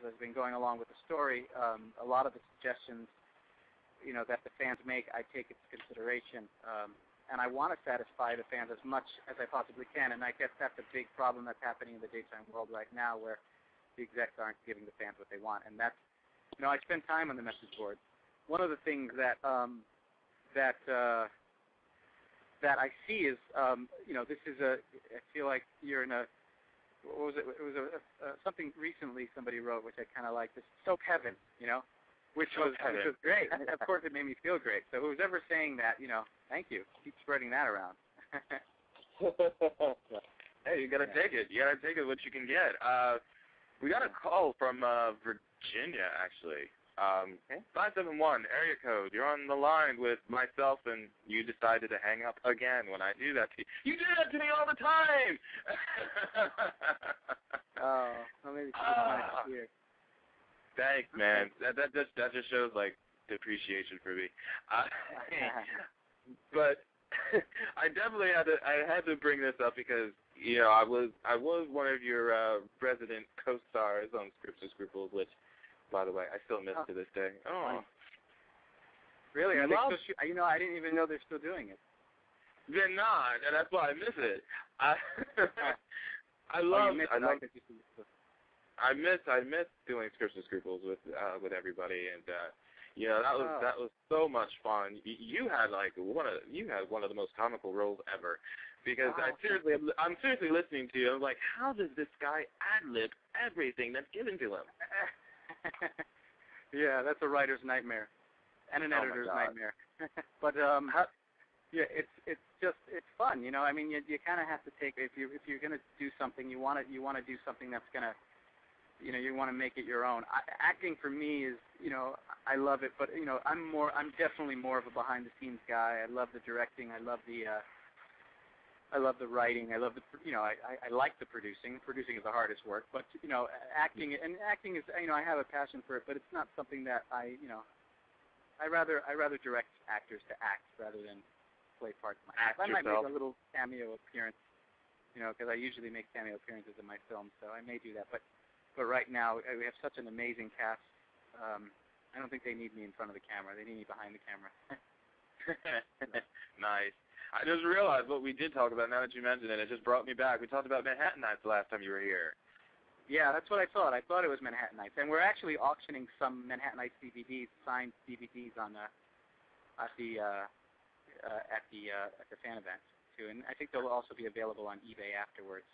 I've been going along with the story, a lot of the suggestions, that the fans make, I take into consideration, and I want to satisfy the fans as much as I possibly can. And I guess that's a big problem that's happening in the daytime world right now, where the execs aren't giving the fans what they want. And that's, I spend time on the message board. One of the things that that I see is, this is I feel like you're in a, what was it? It was something recently somebody wrote, which I kind of liked. This soap heaven, which was great. Of course, it made me feel great. So who's ever saying that, thank you. Keep spreading that around. Hey, you gotta take it. You gotta take it what you can get. We got a call from Virginia, actually. 571 area code. You're on the line with myself, and you decided to hang up again when I do that to you. You do that to me all the time. Oh, well, maybe she's here. Thanks, man. That just shows like appreciation for me. But I definitely had to bring this up because I was one of your resident co-stars on Scripts and Scruples, which, by the way, I still miss to this day. Oh, really? Are they still I didn't even know they're still doing it. They're not, and that's why I miss it. I miss doing Scripts and Scruples with everybody, and that was so much fun. You had one of the most comical roles ever, because I'm seriously listening to you. I'm like, how does this guy ad-lib everything that's given to him? Yeah, that's a writer's nightmare, and an editor's nightmare. But it's fun. I mean, you kind of have to take, if you're gonna do something, you want to do something that's gonna, you want to make it your own. Acting for me is, I love it, but I'm definitely more of a behind the scenes guy. I love the directing. I love the writing. I love the, I like the producing. Producing is the hardest work, but acting is, I have a passion for it, but it's not something that I rather direct actors to act rather than play parts myself. I might make a little cameo appearance, because I usually make cameo appearances in my films, so I may do that. But right now we have such an amazing cast. I don't think they need me in front of the camera. They need me behind the camera. Nice. I just realized what we did talk about now that you mentioned it. It just brought me back. We talked about Manhattan Nights the last time you were here. Yeah, that's what I thought. I thought it was Manhattan Nights. And we're actually auctioning some Manhattan Nights DVDs, signed DVDs at the fan event, too. And I think they'll also be available on eBay afterwards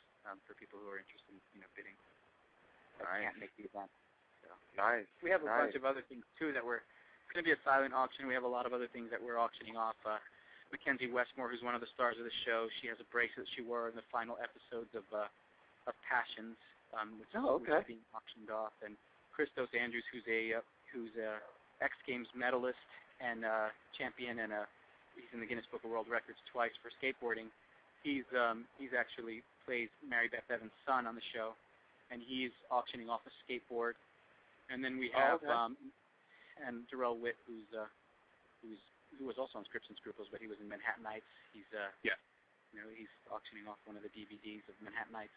for people who are interested in bidding. I can't make the event. So. Nice. We have a bunch of other things, too, that it's going to be a silent auction. We have a lot of other things that we're auctioning off. Mackenzie Westmore, who's one of the stars of the show, she has a bracelet she wore in the final episodes of Passions, which is being auctioned off. And Christos Andrews, who's a X Games medalist and champion, and he's in the Guinness Book of World Records twice for skateboarding. He's actually plays Mary Beth Evans' son on the show, and he's auctioning off a skateboard. And then we have and Darrell Witt, who was also on Scripts and Scruples, but he was in Manhattan Nights. He's he's auctioning off one of the DVDs of Manhattan Nights.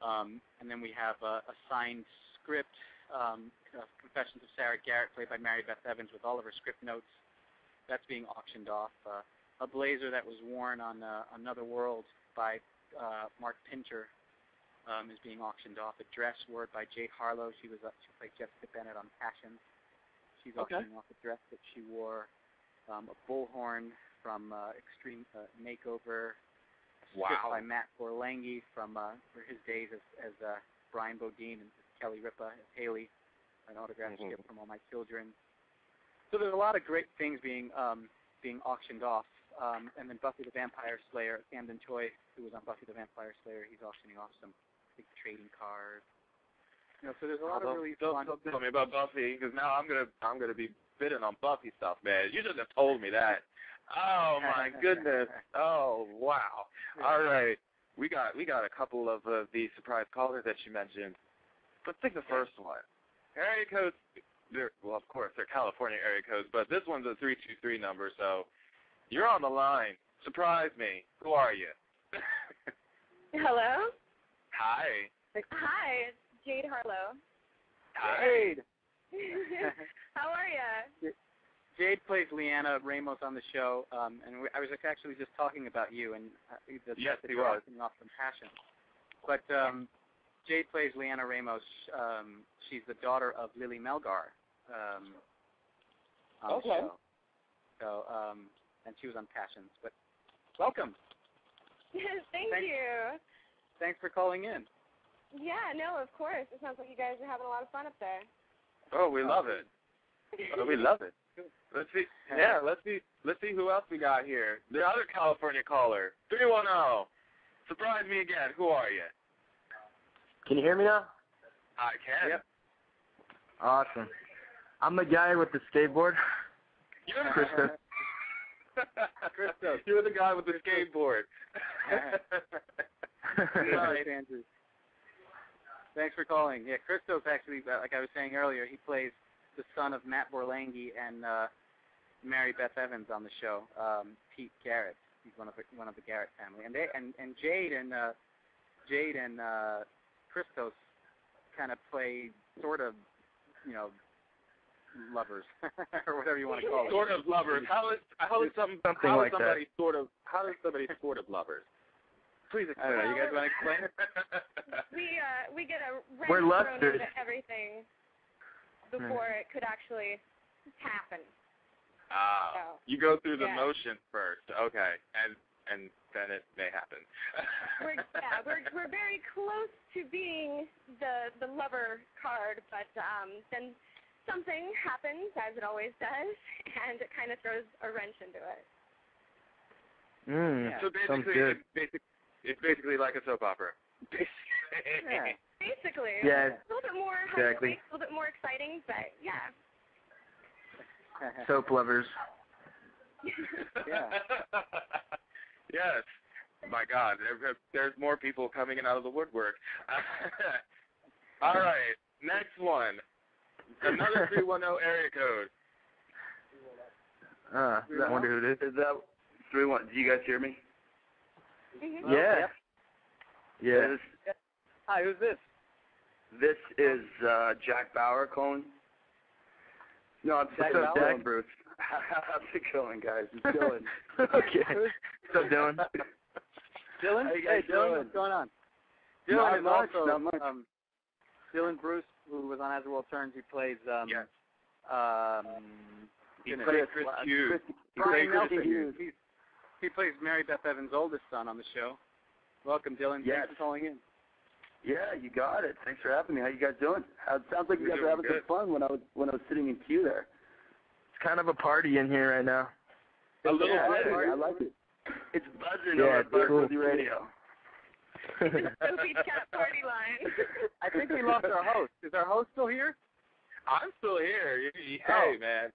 And then we have a signed script, Confessions of Sarah Garrett, played by Mary Beth Evans, with all of her script notes. That's being auctioned off. A blazer that was worn on Another World by Mark Pinter is being auctioned off. A dress worn by Jade Harlow. She played Jessica Bennett on Passions. She's auctioning off a dress that she wore. A bullhorn from Extreme Makeover. A strip by Matt Borlangi for his days as Brian Bodine and Kelly Ripa as Haley. An autographed strip from All My Children. So there's a lot of great things being auctioned off. And then Buffy the Vampire Slayer, Camden Choi, who was on Buffy the Vampire Slayer, he's auctioning off some big trading cards. So there's a lot of really fun. Don't tell me about Buffy, because now I'm gonna be bidding on Buffy stuff, man. You just have told me that. Oh my goodness. Oh wow. All right. We got a couple of the surprise callers that you mentioned. Let's take the first one. Area codes. Well, of course, they're California area codes, but this one's a 323 number, so you're on the line. Surprise me. Who are you? Hello? Hi. Hi, it's Jade Harlow. Jade. How are ya? Jade plays Leanna Ramos on the show, and I was actually just talking about you and yes, that he you're was. acting off from Passion. But Jade plays Leanna Ramos. She's the daughter of Lily Melgar on the show. So, and she was on Passions. But welcome. Thank you. Thanks for calling in. Yeah, no, of course. It sounds like you guys are having a lot of fun up there. Oh, we love it. We love it. Let's see. Yeah, let's see who else we got here. The other California caller, 310. Surprise me again. Who are you? Can you hear me now? I can. Yep. Awesome. I'm the guy with the skateboard. Christos. Christos. You're the guy with the skateboard. Right, Andrew. Thanks for calling. Yeah, Christos actually, like I was saying earlier, he plays the son of Matt Borlangi and Mary Beth Evans on the show. Pete Garrett. He's one of the Garrett family, and Jade and Christos kind of play sort of, lovers or whatever you want to call it. Sort of lovers. How is somebody sort of lovers? Please explain. I don't know. You guys want to explain? We get a wrench We're thrown lusters. into everything before it could actually happen. Ah, you go through the motion first, okay, and then it may happen. We're very close to being the lover card, but then something happens, as it always does, and it kind of throws a wrench into it. So basically, it's basically like a soap opera. Basically. Yeah. A little bit more Exactly. a little bit more exciting, but yeah. Soap lovers. Yeah. Yes. My God, there's more people coming in out of the woodwork. All right, next one. Another 310 area code. I wonder who it is. Is that 31? Do you guys hear me? Mm-hmm. Yeah. Yeah. Hi, who's this? This is Jack Bauer calling. No, I'm Jack Dylan Bauer? Bruce. How's it going, guys? It's Dylan. Okay. What's up, Dylan? Dylan? How you Hey, guys Dylan, doing? what's going on? Not Dylan is much, also not much. Dylan Bruce, who was on As the World Turns. He plays Yes. He goodness, plays Chris Hughes. Brian Chris Nelson. Hughes. He plays Mary Beth Evans' oldest son on the show. Welcome, Dylan. Yes. Thanks for calling in. Yeah, you got it. Thanks for having me. How you guys doing? It sounds like you We're guys are having doing some fun when I was sitting in queue there. It's kind of a party in here right now. A little bit. I like it. It's buzzing Yeah, over at cool. BuzzWorthy Radio. Sophie's cat party line. I think we lost our host. Is our host still here? I'm still here. Hey, man.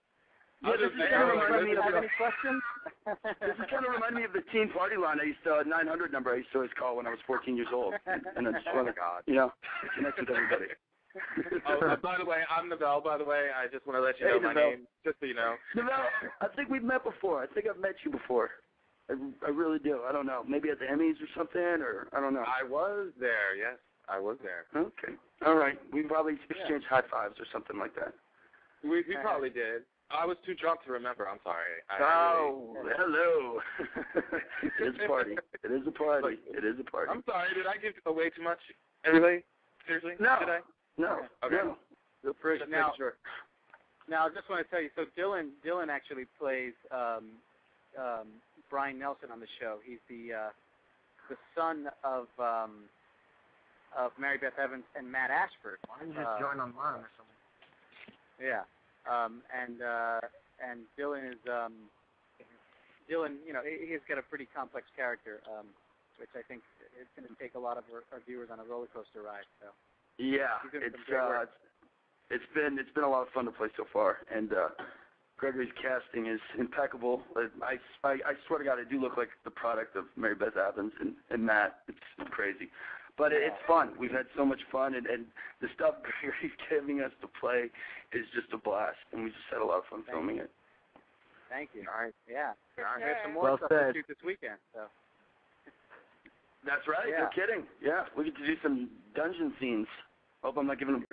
Yeah, this is kind of remind me of Have any questions? This is kind of remind me of the teen party line. I used to 900 number. I used to always call when I was 14 years old, and I just want to, connect with everybody. By the way, I'm Nabel, by the way. I just want to let you know my name, just so you know. Nabel, I think we've met before. I think I've met you before. I really do. I don't know. Maybe at the Emmys or something, or I don't know. I was there, yes. I was there. Okay. All right. We probably exchanged high fives or something like that. We probably did. I was too drunk to remember. I'm sorry. Hello. It is a party. It is a party. It is a party. I'm sorry. Did I give away too much? Everybody? Seriously? No. Did I? No. Okay. No. Just making sure. Now, I just want to tell you, so Dylan actually plays Brian Nelson on the show. He's the son of Mary Beth Evans and Matt Ashford. Why don't you just join online or something? Yeah. And Dylan is Dylan. He's got a pretty complex character, which I think it's going to take a lot of our viewers on a roller coaster ride. So. Yeah, it's been a lot of fun to play so far, and Gregori's casting is impeccable. I swear to God, I do look like the product of Mary Beth Evans and Matt. It's crazy, but it's fun. We've had so much fun, and the stuff Gregori's giving us to play is just a blast, and we just had a lot of fun filming it. Thank you. All right. Yeah. For We sure. have some more stuff to shoot this weekend. So. That's right. Yeah. No kidding. Yeah, we get to do some dungeon scenes. Hope I'm not giving them.